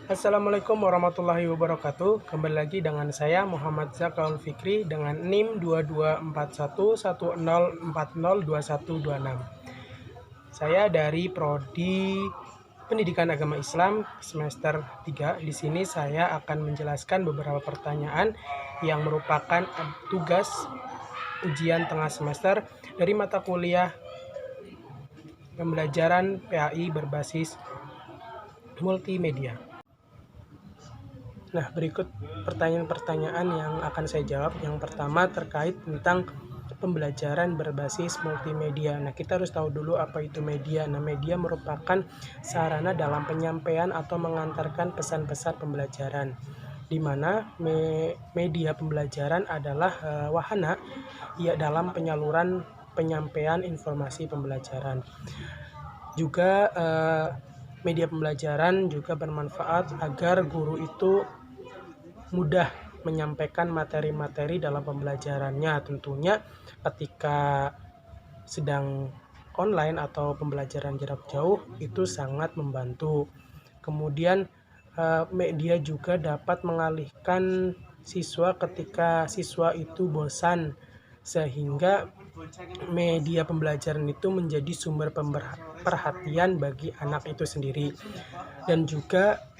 Assalamualaikum warahmatullahi wabarakatuh. Kembali lagi dengan saya Muhammad Zakaul Fikri dengan NIM 224110402126. Saya dari Prodi Pendidikan Agama Islam semester 3. Di sini saya akan menjelaskan beberapa pertanyaan yang merupakan tugas ujian tengah semester dari mata kuliah pembelajaran PAI berbasis multimedia. Nah, berikut pertanyaan-pertanyaan yang akan saya jawab. Yang pertama terkait tentang pembelajaran berbasis multimedia. Nah, kita harus tahu dulu apa itu media. Nah, media merupakan sarana dalam penyampaian atau mengantarkan pesan-pesan pembelajaran, di mana media pembelajaran adalah wahana ya dalam penyaluran penyampaian informasi pembelajaran. Juga media pembelajaran juga bermanfaat agar guru itu mudah menyampaikan materi-materi dalam pembelajarannya. Tentunya ketika sedang online atau pembelajaran jarak jauh itu sangat membantu. Kemudian media juga dapat mengalihkan siswa ketika siswa itu bosan, sehingga media pembelajaran itu menjadi sumber perhatian bagi anak itu sendiri. Dan juga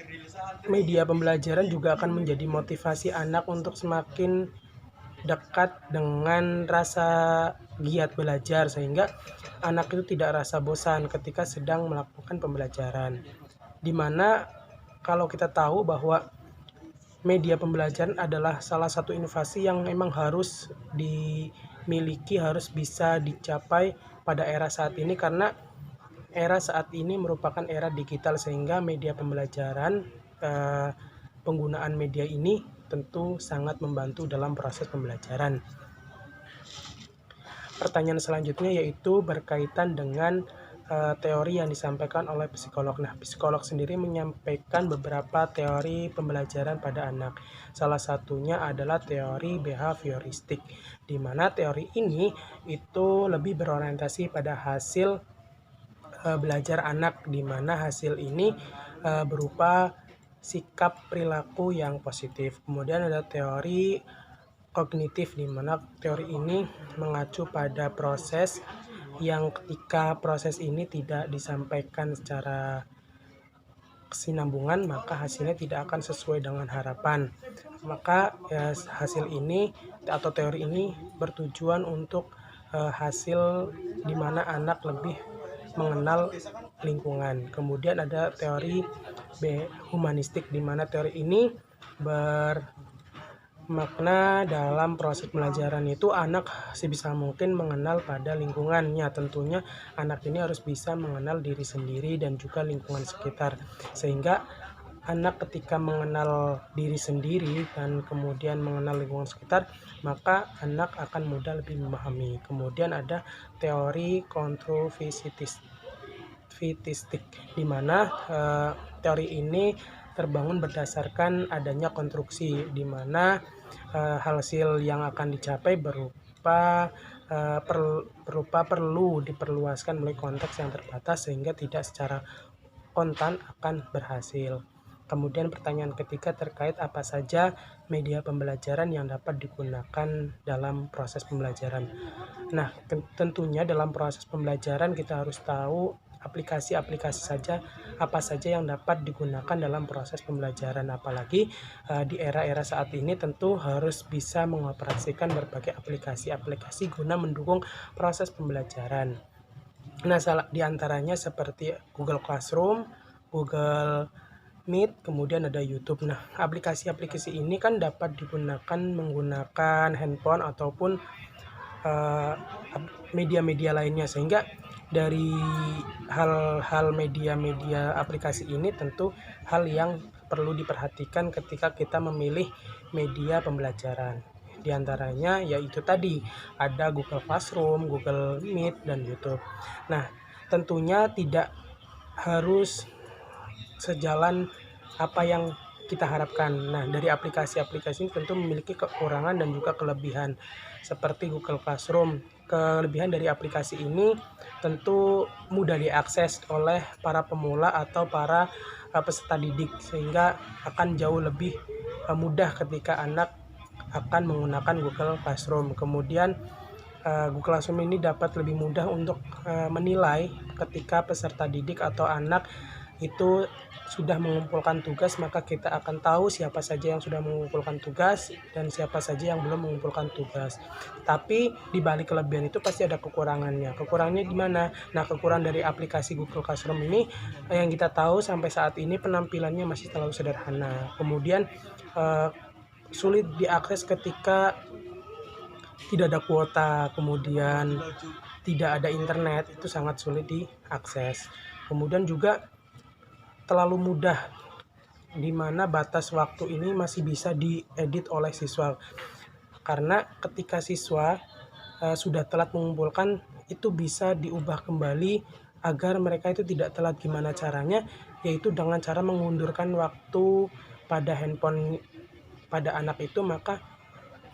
media pembelajaran juga akan menjadi motivasi anak untuk semakin dekat dengan rasa giat belajar, sehingga anak itu tidak rasa bosan ketika sedang melakukan pembelajaran. Dimana kalau kita tahu bahwa media pembelajaran adalah salah satu inovasi yang memang harus dimiliki, harus bisa dicapai pada era saat ini, karena era saat ini merupakan era digital, sehingga media pembelajaran penggunaan media ini tentu sangat membantu dalam proses pembelajaran. Pertanyaan selanjutnya yaitu berkaitan dengan teori yang disampaikan oleh psikolog. Nah, psikolog sendiri menyampaikan beberapa teori pembelajaran pada anak. Salah satunya adalah teori behavioristik, di mana teori ini itu lebih berorientasi pada hasil belajar anak, di mana hasil ini berupa sikap perilaku yang positif. Kemudian ada teori kognitif, di mana teori ini mengacu pada proses yang ketika proses ini tidak disampaikan secara kesinambungan, maka hasilnya tidak akan sesuai dengan harapan. Maka hasil ini atau teori ini bertujuan untuk hasil di mana anak lebih mengenal lingkungan. Kemudian ada teori humanistik, di mana teori ini bermakna dalam proses pembelajaran itu anak sebisa mungkin mengenal pada lingkungannya. Tentunya anak ini harus bisa mengenal diri sendiri dan juga lingkungan sekitar, sehingga anak ketika mengenal diri sendiri dan kemudian mengenal lingkungan sekitar, maka anak akan mudah lebih memahami. Kemudian ada teori konstruktivistik, di mana teori ini terbangun berdasarkan adanya konstruksi, di mana hasil yang akan dicapai berupa perlu diperluaskan melalui konteks yang terbatas, sehingga tidak secara kontan akan berhasil. Kemudian pertanyaan ketiga terkait apa saja media pembelajaran yang dapat digunakan dalam proses pembelajaran. Nah, tentunya dalam proses pembelajaran kita harus tahu aplikasi-aplikasi saja apa saja yang dapat digunakan dalam proses pembelajaran. Apalagi di era-era saat ini tentu harus bisa mengoperasikan berbagai aplikasi-aplikasi guna mendukung proses pembelajaran. Nah, di antaranya seperti Google Classroom, Google Meet, kemudian ada YouTube. Nah, aplikasi-aplikasi ini kan dapat digunakan menggunakan handphone ataupun media-media lainnya, sehingga dari hal-hal media-media aplikasi ini tentu hal yang perlu diperhatikan ketika kita memilih media pembelajaran. Di antaranya yaitu tadi ada Google Classroom, Google Meet, dan YouTube. Nah, tentunya tidak harus sejalan apa yang kita harapkan. Nah, dari aplikasi-aplikasi ini tentu memiliki kekurangan dan juga kelebihan seperti Google Classroom. Kelebihan dari aplikasi ini tentu mudah diakses oleh para pemula atau para peserta didik, sehingga akan jauh lebih mudah ketika anak akan menggunakan Google Classroom. Kemudian Google Classroom ini dapat lebih mudah untuk menilai ketika peserta didik atau anak itu sudah mengumpulkan tugas, maka kita akan tahu siapa saja yang sudah mengumpulkan tugas dan siapa saja yang belum mengumpulkan tugas. Tapi di balik kelebihan itu pasti ada kekurangannya. Kekurangannya di mana? Nah, kekurangan dari aplikasi Google Classroom ini yang kita tahu sampai saat ini penampilannya masih terlalu sederhana. Kemudian sulit diakses ketika tidak ada kuota, kemudian tidak ada internet, itu sangat sulit diakses. Kemudian juga terlalu mudah, di mana batas waktu ini masih bisa diedit oleh siswa. Karena ketika siswa sudah telat mengumpulkan, itu bisa diubah kembali agar mereka itu tidak telat. Gimana caranya? Yaitu dengan cara mengundurkan waktu pada handphone pada anak itu, maka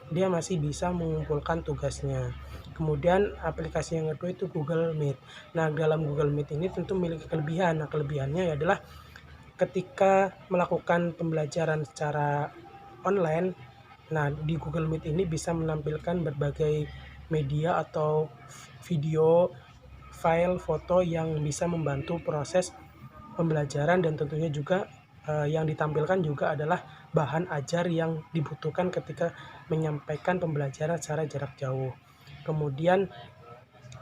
dia masih bisa mengumpulkan tugasnya. Kemudian aplikasi yang kedua itu Google Meet. Nah, dalam Google Meet ini tentu memiliki kelebihan. Nah, kelebihannya adalah ketika melakukan pembelajaran secara online, nah di Google Meet ini bisa menampilkan berbagai media atau video, file, foto yang bisa membantu proses pembelajaran, dan tentunya juga yang ditampilkan juga adalah bahan ajar yang dibutuhkan ketika menyampaikan pembelajaran secara jarak jauh. Kemudian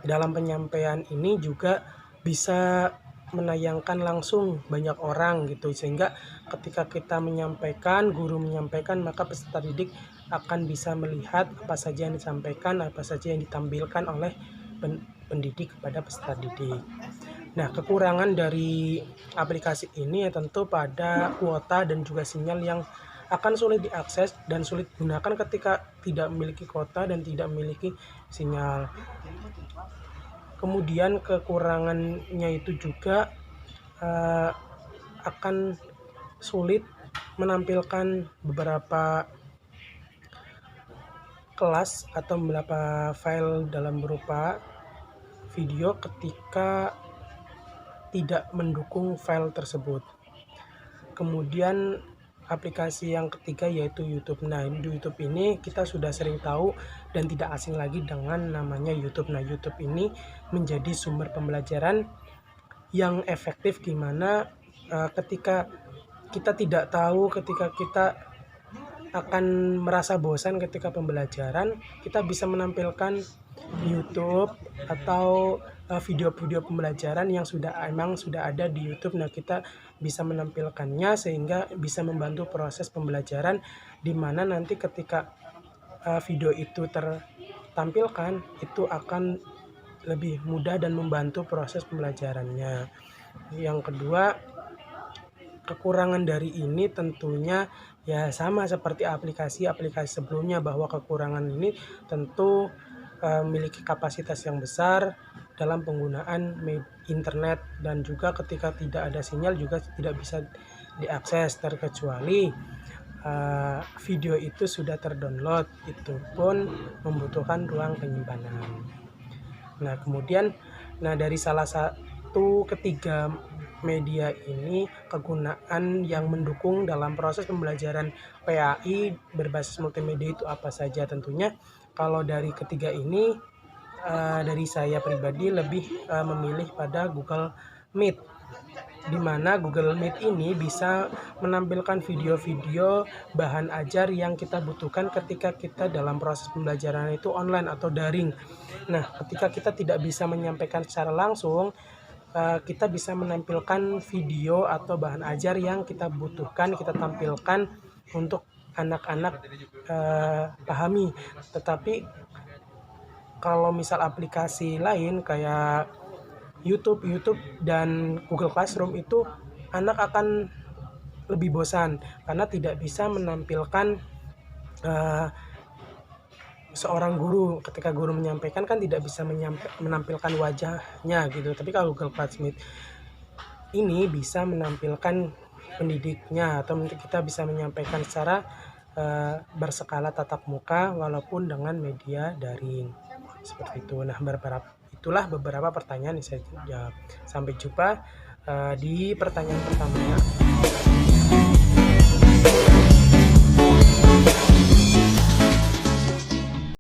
dalam penyampaian ini juga bisa menayangkan langsung banyak orang gitu, sehingga ketika kita menyampaikan, guru menyampaikan, maka peserta didik akan bisa melihat apa saja yang disampaikan, apa saja yang ditampilkan oleh pendidik kepada peserta didik. Nah, kekurangan dari aplikasi ini ya tentu pada kuota dan juga sinyal yang akan sulit diakses dan sulit digunakan ketika tidak memiliki kuota dan tidak memiliki sinyal. Kemudian kekurangannya itu juga akan sulit menampilkan beberapa kelas atau beberapa file dalam berupa video ketika tidak mendukung file tersebut. Kemudian aplikasi yang ketiga yaitu YouTube. Nah, di YouTube ini kita sudah sering tahu dan tidak asing lagi dengan namanya YouTube. Nah, YouTube ini menjadi sumber pembelajaran yang efektif, di mana ketika kita tidak tahu, ketika kita akan merasa bosan ketika pembelajaran, kita bisa menampilkan YouTube atau video-video pembelajaran yang sudah ada di YouTube. Nah, kita bisa menampilkannya sehingga bisa membantu proses pembelajaran, di mana nanti ketika video itu tertampilkan, itu akan lebih mudah dan membantu proses pembelajarannya. Yang kedua, kekurangan dari ini tentunya ya sama seperti aplikasi-aplikasi sebelumnya, bahwa kekurangan ini tentu memiliki kapasitas yang besar dalam penggunaan internet, dan juga ketika tidak ada sinyal juga tidak bisa diakses, terkecuali video itu sudah terdownload, itu pun membutuhkan ruang penyimpanan. Nah, kemudian dari salah satu ketiga media ini, kegunaan yang mendukung dalam proses pembelajaran PAI berbasis multimedia itu apa saja? Tentunya kalau dari ketiga ini, dari saya pribadi lebih memilih pada Google Meet, di mana Google Meet ini bisa menampilkan video-video bahan ajar yang kita butuhkan ketika kita dalam proses pembelajaran itu online atau daring. Nah, ketika kita tidak bisa menyampaikan secara langsung, kita bisa menampilkan video atau bahan ajar yang kita butuhkan, kita tampilkan untuk anak-anak pahami. Tetapi kalau misal aplikasi lain kayak YouTube dan Google Classroom, itu anak akan lebih bosan karena tidak bisa menampilkan seorang guru. Ketika guru menyampaikan kan tidak bisa menampilkan wajahnya gitu. Tapi kalau Google Classroom ini bisa menampilkan pendidiknya, atau mungkin kita bisa menyampaikan secara berskala tatap muka walaupun dengan media daring, seperti itu. Nah, itulah beberapa pertanyaan yang saya jawab. Sampai jumpa di pertanyaan pertamanya.